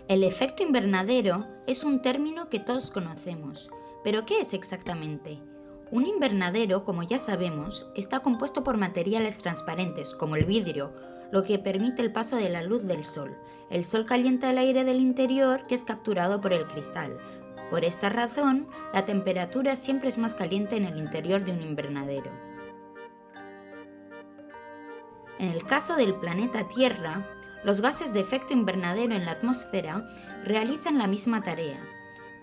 El efecto invernadero es un término que todos conocemos, pero ¿qué es exactamente? Un invernadero, como ya sabemos, está compuesto por materiales transparentes, como el vidrio, lo que permite el paso de la luz del sol. El sol calienta el aire del interior, que es capturado por el cristal. Por esta razón, la temperatura siempre es más caliente en el interior de un invernadero. En el caso del planeta Tierra, los gases de efecto invernadero en la atmósfera realizan la misma tarea.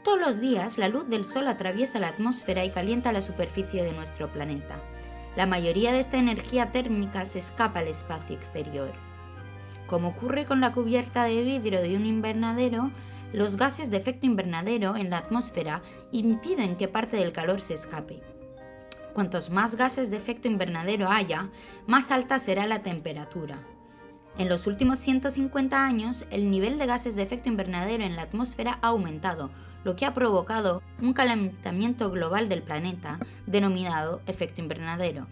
Todos los días, la luz del sol atraviesa la atmósfera y calienta la superficie de nuestro planeta. La mayoría de esta energía térmica se escapa al espacio exterior. Como ocurre con la cubierta de vidrio de un invernadero, los gases de efecto invernadero en la atmósfera impiden que parte del calor se escape. Cuantos más gases de efecto invernadero haya, más alta será la temperatura. En los últimos 150 años, el nivel de gases de efecto invernadero en la atmósfera ha aumentado, lo que ha provocado un calentamiento global del planeta, denominado efecto invernadero.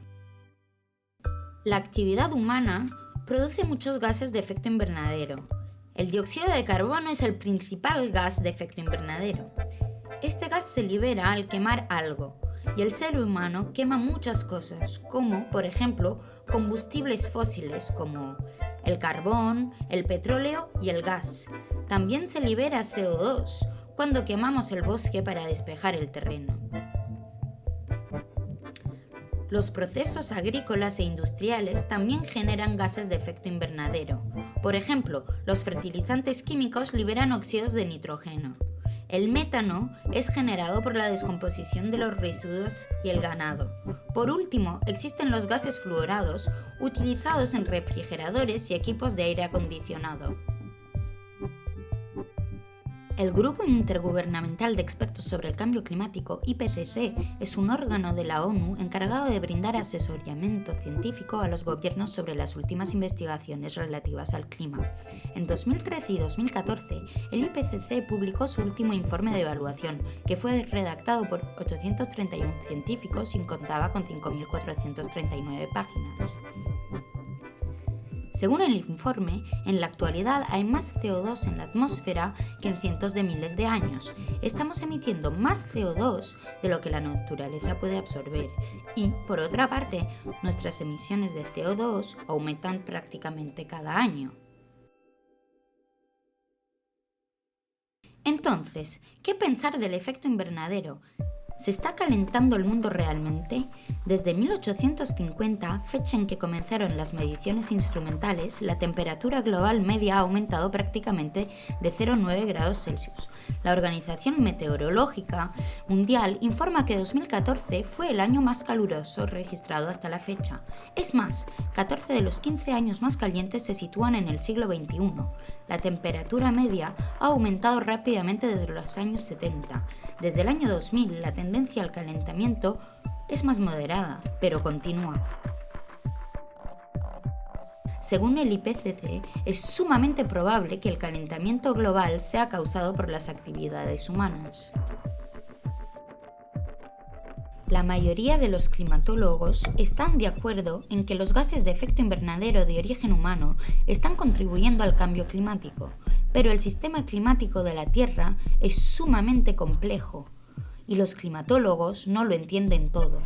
La actividad humana produce muchos gases de efecto invernadero. El dióxido de carbono es el principal gas de efecto invernadero. Este gas se libera al quemar algo, y el ser humano quema muchas cosas, como, por ejemplo, combustibles fósiles como el carbón, el petróleo y el gas. También se libera CO2 cuando quemamos el bosque para despejar el terreno. Los procesos agrícolas e industriales también generan gases de efecto invernadero. Por ejemplo, los fertilizantes químicos liberan óxidos de nitrógeno. El metano es generado por la descomposición de los residuos y el ganado. Por último, existen los gases fluorados, utilizados en refrigeradores y equipos de aire acondicionado. El Grupo Intergubernamental de Expertos sobre el Cambio Climático, IPCC, es un órgano de la ONU encargado de brindar asesoramiento científico a los gobiernos sobre las últimas investigaciones relativas al clima. En 2013 y 2014, el IPCC publicó su último informe de evaluación, que fue redactado por 831 científicos y contaba con 5.439 páginas. Según el informe, en la actualidad hay más CO2 en la atmósfera que en cientos de miles de años. Estamos emitiendo más CO2 de lo que la naturaleza puede absorber y, por otra parte, nuestras emisiones de CO2 aumentan prácticamente cada año. Entonces, ¿qué pensar del efecto invernadero? ¿Se está calentando el mundo realmente? Desde 1850, fecha en que comenzaron las mediciones instrumentales, la temperatura global media ha aumentado prácticamente de 0,9 grados Celsius. La Organización Meteorológica Mundial informa que 2014 fue el año más caluroso registrado hasta la fecha. Es más, 14 de los 15 años más calientes se sitúan en el siglo XXI. La temperatura media ha aumentado rápidamente desde los años 70. Desde el año 2000, la tendencia al calentamiento es más moderada, pero continúa. Según el IPCC, es sumamente probable que el calentamiento global sea causado por las actividades humanas. La mayoría de los climatólogos están de acuerdo en que los gases de efecto invernadero de origen humano están contribuyendo al cambio climático, pero el sistema climático de la Tierra es sumamente complejo y los climatólogos no lo entienden todo.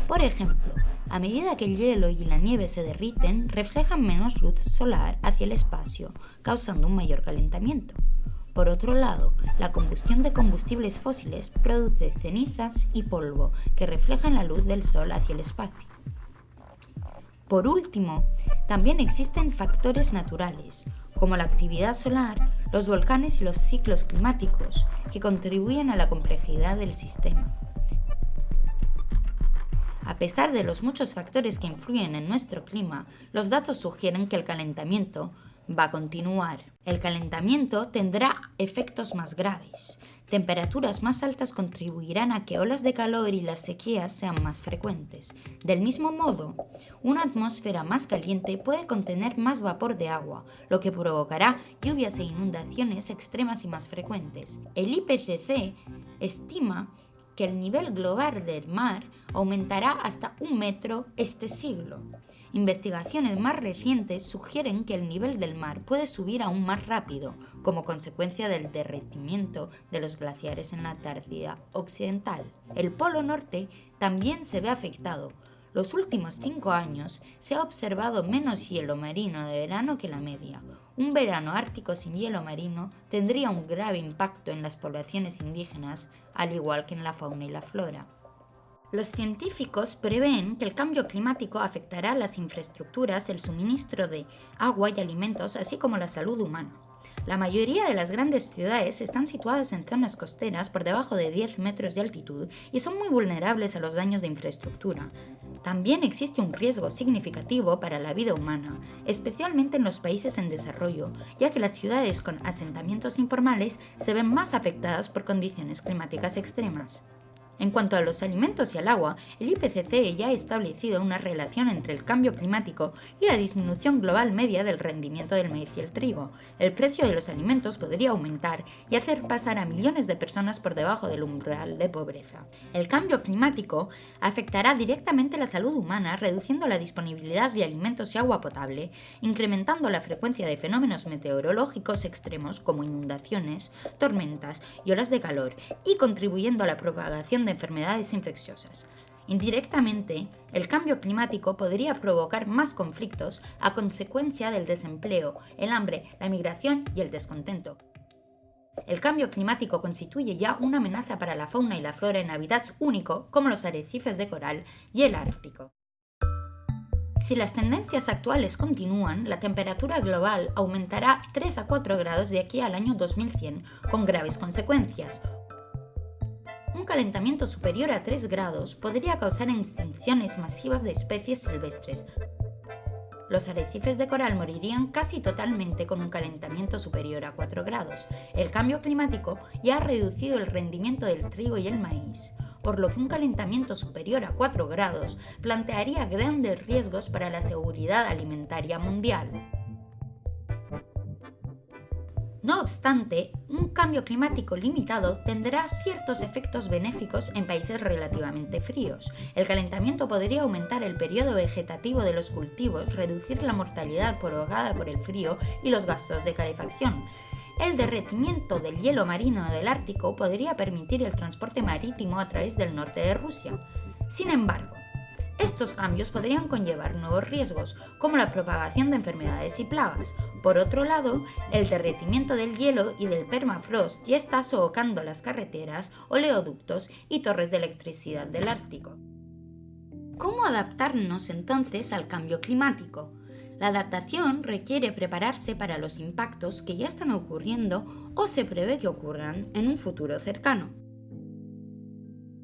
Por ejemplo, a medida que el hielo y la nieve se derriten, reflejan menos luz solar hacia el espacio, causando un mayor calentamiento. Por otro lado, la combustión de combustibles fósiles produce cenizas y polvo que reflejan la luz del sol hacia el espacio. Por último, también existen factores naturales, como la actividad solar, los volcanes y los ciclos climáticos, que contribuyen a la complejidad del sistema. A pesar de los muchos factores que influyen en nuestro clima, los datos sugieren que el calentamiento va a continuar. El calentamiento tendrá efectos más graves. Temperaturas más altas contribuirán a que olas de calor y las sequías sean más frecuentes. Del mismo modo, una atmósfera más caliente puede contener más vapor de agua, lo que provocará lluvias e inundaciones extremas y más frecuentes. El IPCC estima que el nivel global del mar aumentará hasta 1 metro este siglo. Investigaciones más recientes sugieren que el nivel del mar puede subir aún más rápido, como consecuencia del derretimiento de los glaciares en la Antártida Occidental. El Polo Norte también se ve afectado. Los últimos 5 años se ha observado menos hielo marino de verano que la media. Un verano ártico sin hielo marino tendría un grave impacto en las poblaciones indígenas, al igual que en la fauna y la flora. Los científicos prevén que el cambio climático afectará las infraestructuras, el suministro de agua y alimentos, así como la salud humana. La mayoría de las grandes ciudades están situadas en zonas costeras por debajo de 10 metros de altitud y son muy vulnerables a los daños de infraestructura. También existe un riesgo significativo para la vida humana, especialmente en los países en desarrollo, ya que las ciudades con asentamientos informales se ven más afectadas por condiciones climáticas extremas. En cuanto a los alimentos y al agua, el IPCC ya ha establecido una relación entre el cambio climático y la disminución global media del rendimiento del maíz y el trigo. El precio de los alimentos podría aumentar y hacer pasar a millones de personas por debajo del umbral de pobreza. El cambio climático afectará directamente la salud humana, reduciendo la disponibilidad de alimentos y agua potable, incrementando la frecuencia de fenómenos meteorológicos extremos como inundaciones, tormentas y olas de calor, y contribuyendo a la propagación de enfermedades infecciosas. Indirectamente, el cambio climático podría provocar más conflictos a consecuencia del desempleo, el hambre, la migración y el descontento. El cambio climático constituye ya una amenaza para la fauna y la flora en hábitats únicos como los arrecifes de coral y el Ártico. Si las tendencias actuales continúan, la temperatura global aumentará 3 a 4 grados de aquí al año 2100, con graves consecuencias. Un calentamiento superior a 3 grados podría causar extinciones masivas de especies silvestres. Los arrecifes de coral morirían casi totalmente con un calentamiento superior a 4 grados. El cambio climático ya ha reducido el rendimiento del trigo y el maíz, por lo que un calentamiento superior a 4 grados plantearía grandes riesgos para la seguridad alimentaria mundial. No obstante, un cambio climático limitado tendrá ciertos efectos benéficos en países relativamente fríos. El calentamiento podría aumentar el periodo vegetativo de los cultivos, reducir la mortalidad provocada por el frío y los gastos de calefacción. El derretimiento del hielo marino del Ártico podría permitir el transporte marítimo a través del norte de Rusia. Sin embargo, estos cambios podrían conllevar nuevos riesgos, como la propagación de enfermedades y plagas. Por otro lado, el derretimiento del hielo y del permafrost ya está sofocando las carreteras, oleoductos y torres de electricidad del Ártico. ¿Cómo adaptarnos entonces al cambio climático? La adaptación requiere prepararse para los impactos que ya están ocurriendo o se prevé que ocurran en un futuro cercano.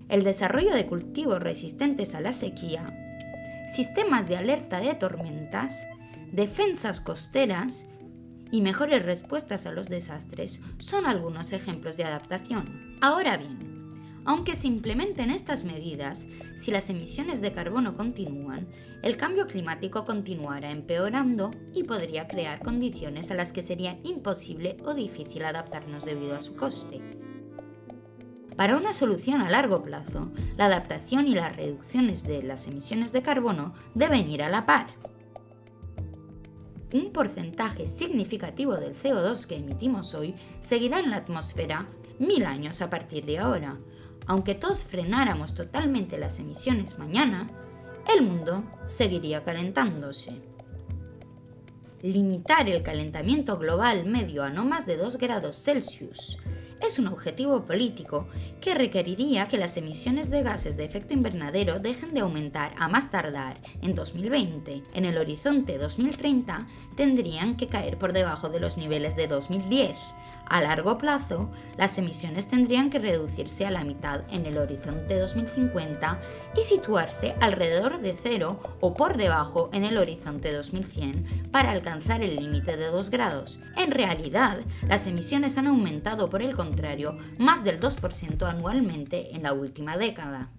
El desarrollo de cultivos resistentes a la sequía, sistemas de alerta de tormentas, defensas costeras y mejores respuestas a los desastres son algunos ejemplos de adaptación. Ahora bien, aunque se implementen estas medidas, si las emisiones de carbono continúan, el cambio climático continuará empeorando y podría crear condiciones a las que sería imposible o difícil adaptarnos debido a su coste. Para una solución a largo plazo, la adaptación y las reducciones de las emisiones de carbono deben ir a la par. Un porcentaje significativo del CO2 que emitimos hoy seguirá en la atmósfera 1000 años a partir de ahora. Aunque todos frenáramos totalmente las emisiones mañana, el mundo seguiría calentándose. Limitar el calentamiento global medio a no más de 2 grados Celsius es un objetivo político que requeriría que las emisiones de gases de efecto invernadero dejen de aumentar a más tardar en 2020. En el horizonte 2030 tendrían que caer por debajo de los niveles de 2010. A largo plazo, las emisiones tendrían que reducirse a la mitad en el horizonte 2050 y situarse alrededor de cero o por debajo en el horizonte 2100 para alcanzar el límite de 2 grados. En realidad, las emisiones han aumentado por el contrario más del 2% anualmente en la última década.